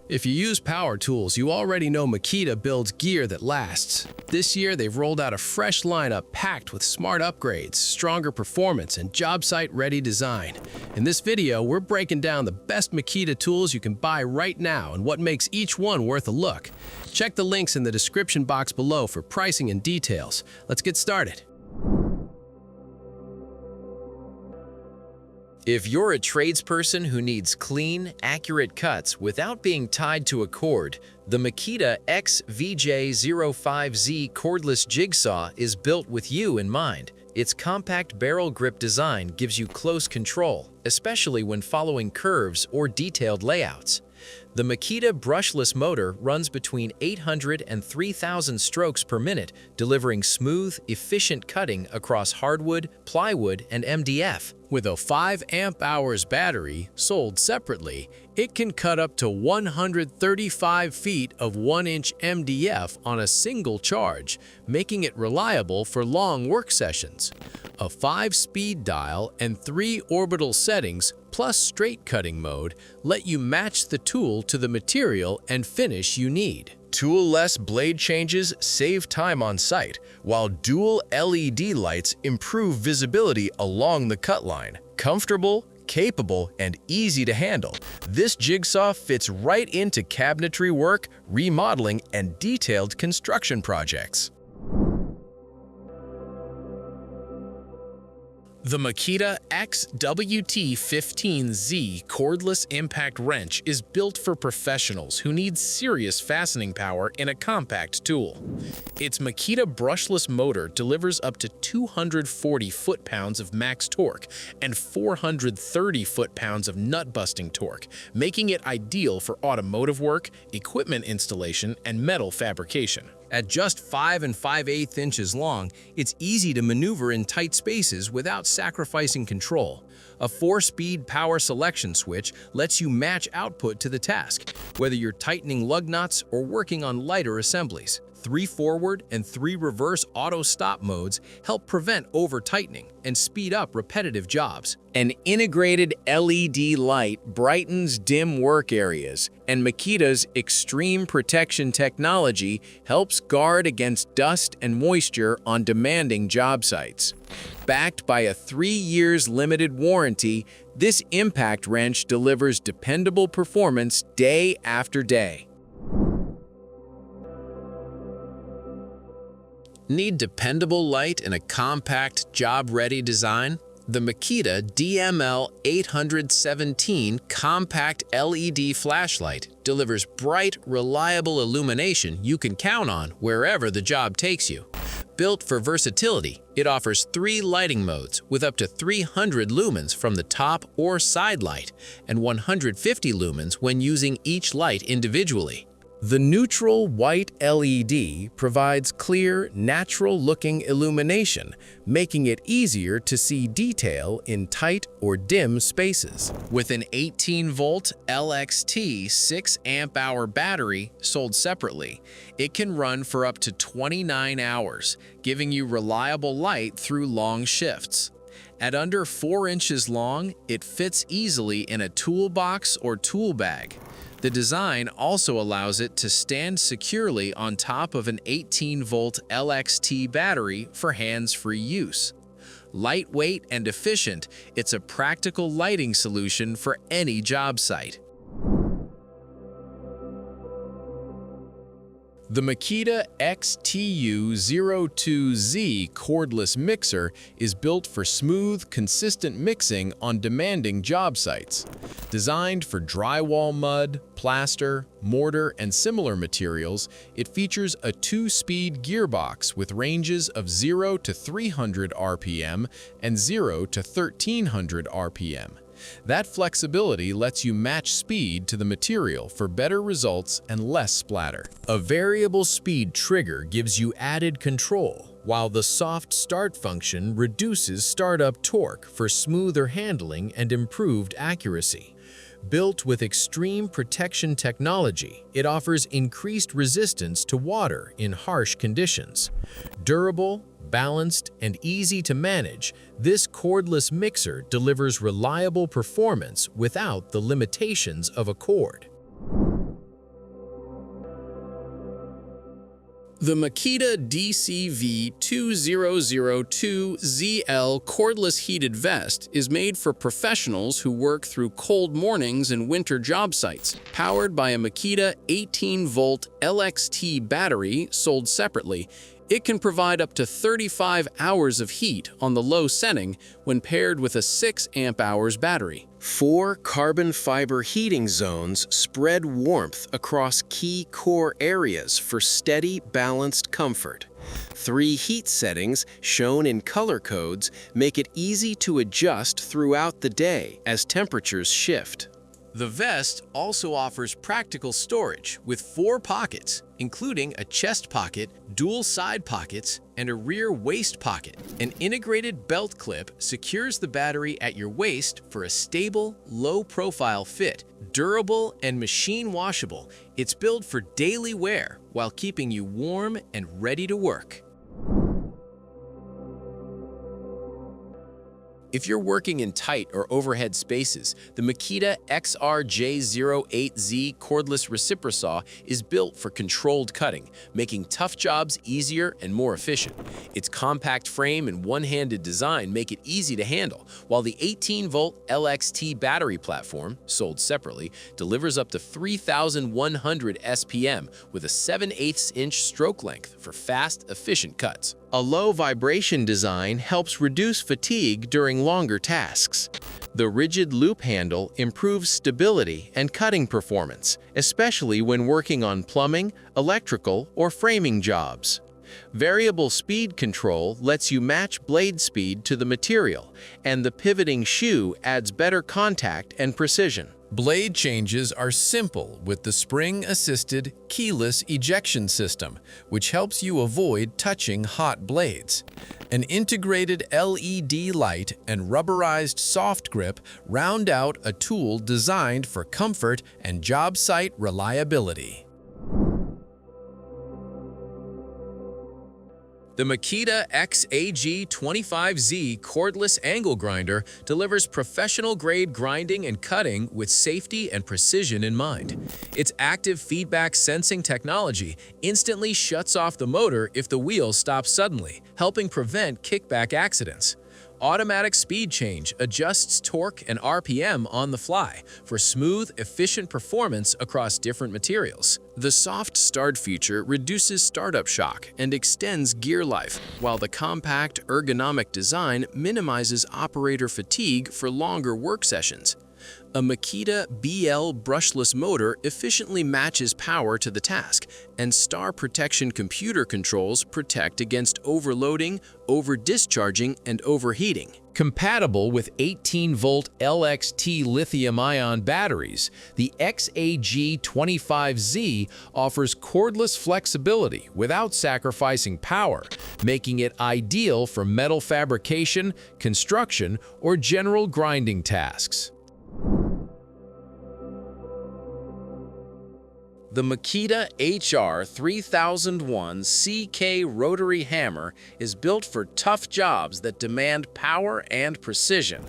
If you use power tools, you already know Makita builds gear that lasts. This year, they've rolled out a fresh lineup packed with smart upgrades, stronger performance, and job site-ready design. In this video, we're breaking down the best Makita tools you can buy right now and what makes each one worth a look. Check the links in the description box below for pricing and details. Let's get started. If you're a tradesperson who needs clean, accurate cuts without being tied to a cord, the Makita XVJ05Z cordless jigsaw is built with you in mind. Its compact barrel grip design gives you close control, especially when following curves or detailed layouts. The Makita brushless motor runs between 800 and 3,000 strokes per minute, delivering smooth, efficient cutting across hardwood, plywood, and MDF. With a 5 amp-hours battery sold separately, it can cut up to 135 feet of 1-inch MDF on a single charge, making it reliable for long work sessions. A 5-speed dial and 3 orbital settings plus straight cutting mode let you match the tool to the material and finish you need. Tool-less blade changes save time on site, while dual LED lights improve visibility along the cut line. Comfortable, capable, and easy to handle, this jigsaw fits right into cabinetry work, remodeling, and detailed construction projects. The Makita XWT15Z cordless impact wrench is built for professionals who need serious fastening power in a compact tool. Its Makita brushless motor delivers up to 240 foot-pounds of max torque and 430 foot-pounds of nut-busting torque, making it ideal for automotive work, equipment installation, and metal fabrication. At just 5 5/8 inches long, it's easy to maneuver in tight spaces without sacrificing control. A 4-speed power selection switch lets you match output to the task, whether you're tightening lug nuts or working on lighter assemblies. 3 forward and 3 reverse auto-stop modes help prevent over-tightening and speed up repetitive jobs. An integrated LED light brightens dim work areas, and Makita's extreme protection technology helps guard against dust and moisture on demanding job sites. Backed by a 3 years limited warranty, this impact wrench delivers dependable performance day after day. Need dependable light in a compact, job-ready design? The Makita DML817 compact LED flashlight delivers bright, reliable illumination you can count on wherever the job takes you. Built for versatility, it offers 3 lighting modes with up to 300 lumens from the top or side light and 150 lumens when using each light individually. The neutral white LED provides clear, natural-looking illumination, making it easier to see detail in tight or dim spaces. With an 18-volt LXT 6 amp-hour battery sold separately, it can run for up to 29 hours, giving you reliable light through long shifts. At under 4 inches long, it fits easily in a toolbox or tool bag. The design also allows it to stand securely on top of an 18-volt LXT battery for hands-free use. Lightweight and efficient, it's a practical lighting solution for any job site. The Makita XTU02Z cordless mixer is built for smooth, consistent mixing on demanding job sites. Designed for drywall mud, plaster, mortar, and similar materials, it features a 2-speed gearbox with ranges of 0 to 300 RPM and 0 to 1300 RPM. That flexibility lets you match speed to the material for better results and less splatter. A variable speed trigger gives you added control, while the soft start function reduces startup torque for smoother handling and improved accuracy. Built with extreme protection technology, it offers increased resistance to water in harsh conditions. Durable, balanced, and easy to manage, this cordless mixer delivers reliable performance without the limitations of a cord. The Makita DCV2002ZL cordless heated vest is made for professionals who work through cold mornings and winter job sites. Powered by a Makita 18-volt LXT battery sold separately, it can provide up to 35 hours of heat on the low setting when paired with a 6 amp-hours battery. 4 carbon fiber heating zones spread warmth across key core areas for steady, balanced comfort. 3 heat settings, shown in color codes, make it easy to adjust throughout the day as temperatures shift. The vest also offers practical storage with 4 pockets, including a chest pocket, dual side pockets, and a rear waist pocket. An integrated belt clip secures the battery at your waist for a stable, low-profile fit. Durable and machine washable, it's built for daily wear while keeping you warm and ready to work. If you're working in tight or overhead spaces, the Makita XRJ08Z cordless Recipro saw is built for controlled cutting, making tough jobs easier and more efficient. Its compact frame and one-handed design make it easy to handle, while the 18-volt LXT battery platform, sold separately, delivers up to 3,100 SPM with a 7/8-inch stroke length for fast, efficient cuts. A low vibration design helps reduce fatigue during longer tasks. The rigid loop handle improves stability and cutting performance, especially when working on plumbing, electrical, or framing jobs. Variable speed control lets you match blade speed to the material, and the pivoting shoe adds better contact and precision. Blade changes are simple with the spring-assisted keyless ejection system, which helps you avoid touching hot blades. An integrated LED light and rubberized soft grip round out a tool designed for comfort and job site reliability. The Makita XAG25Z cordless angle grinder delivers professional-grade grinding and cutting with safety and precision in mind. Its active feedback sensing technology instantly shuts off the motor if the wheel stops suddenly, helping prevent kickback accidents. Automatic speed change adjusts torque and RPM on the fly for smooth, efficient performance across different materials. The soft start feature reduces startup shock and extends gear life, while the compact, ergonomic design minimizes operator fatigue for longer work sessions. A Makita BL brushless motor efficiently matches power to the task, and star protection computer controls protect against overloading, over-discharging, and overheating. Compatible with 18-volt LXT lithium-ion batteries, the XAG25Z offers cordless flexibility without sacrificing power, making it ideal for metal fabrication, construction, or general grinding tasks. The Makita HR3001CK rotary hammer is built for tough jobs that demand power and precision.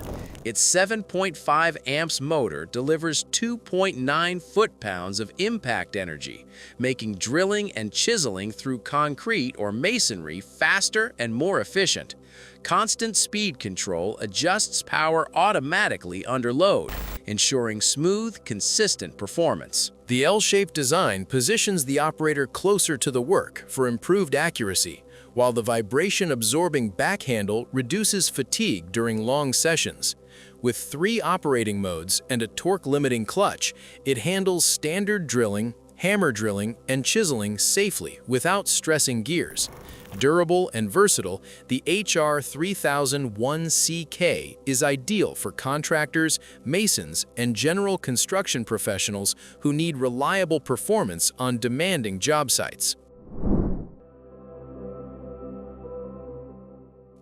Its 7.5 amps motor delivers 2.9 foot-pounds of impact energy, making drilling and chiseling through concrete or masonry faster and more efficient. Constant speed control adjusts power automatically under load, ensuring smooth, consistent performance. The L-shaped design positions the operator closer to the work for improved accuracy, while the vibration-absorbing back handle reduces fatigue during long sessions. With 3 operating modes and a torque-limiting clutch, it handles standard drilling, hammer drilling, and chiseling safely without stressing gears. Durable and versatile, the HR3001CK is ideal for contractors, masons, and general construction professionals who need reliable performance on demanding job sites.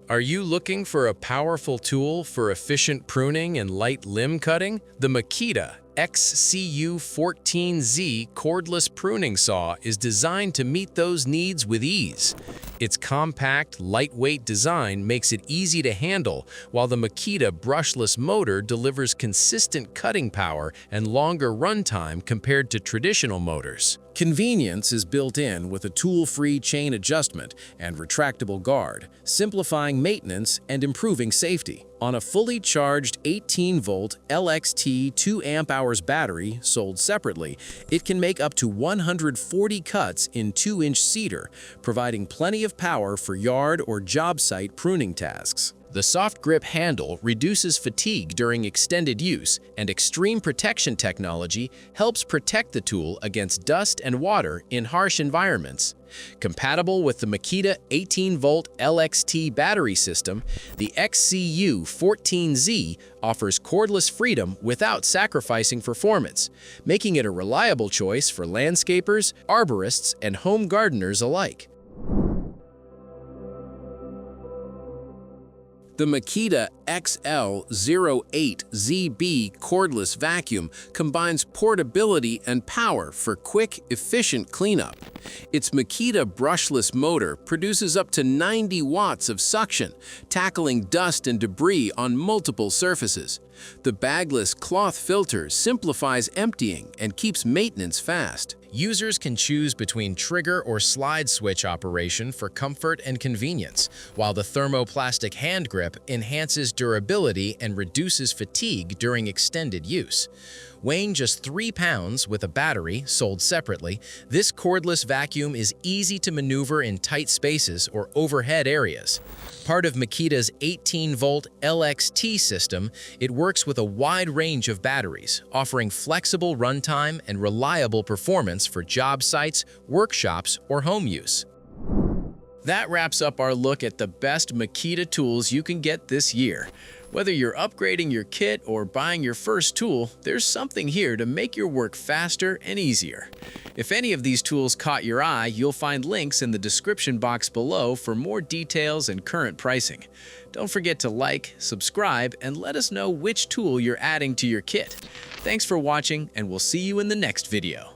Are you looking for a powerful tool for efficient pruning and light limb cutting? The Makita XCU14Z cordless pruning saw is designed to meet those needs with ease. Its compact, lightweight design makes it easy to handle, while the Makita brushless motor delivers consistent cutting power and longer runtime compared to traditional motors. Convenience is built in with a tool-free chain adjustment and retractable guard, simplifying maintenance and improving safety. On a fully charged 18-volt LXT 2 amp-hours battery sold separately, it can make up to 140 cuts in 2-inch cedar, providing plenty of power for yard or job site pruning tasks. The soft grip handle reduces fatigue during extended use, and extreme protection technology helps protect the tool against dust and water in harsh environments. Compatible with the Makita 18-volt LXT battery system, the XCU14Z offers cordless freedom without sacrificing performance, making it a reliable choice for landscapers, arborists, and home gardeners alike. The Makita XL08ZB cordless vacuum combines portability and power for quick, efficient cleanup. Its Makita brushless motor produces up to 90 watts of suction, tackling dust and debris on multiple surfaces. The bagless cloth filter simplifies emptying and keeps maintenance fast. Users can choose between trigger or slide switch operation for comfort and convenience, while the thermoplastic hand grip enhances durability and reduces fatigue during extended use. Weighing just 3 pounds with a battery sold separately, this cordless vacuum is easy to maneuver in tight spaces or overhead areas. Part of Makita's 18-volt LXT system, it works with a wide range of batteries, offering flexible runtime and reliable performance for job sites, workshops, or home use. That wraps up our look at the best Makita tools you can get this year. Whether you're upgrading your kit or buying your first tool, there's something here to make your work faster and easier. If any of these tools caught your eye, you'll find links in the description box below for more details and current pricing. Don't forget to like, subscribe, and let us know which tool you're adding to your kit. Thanks for watching, and we'll see you in the next video.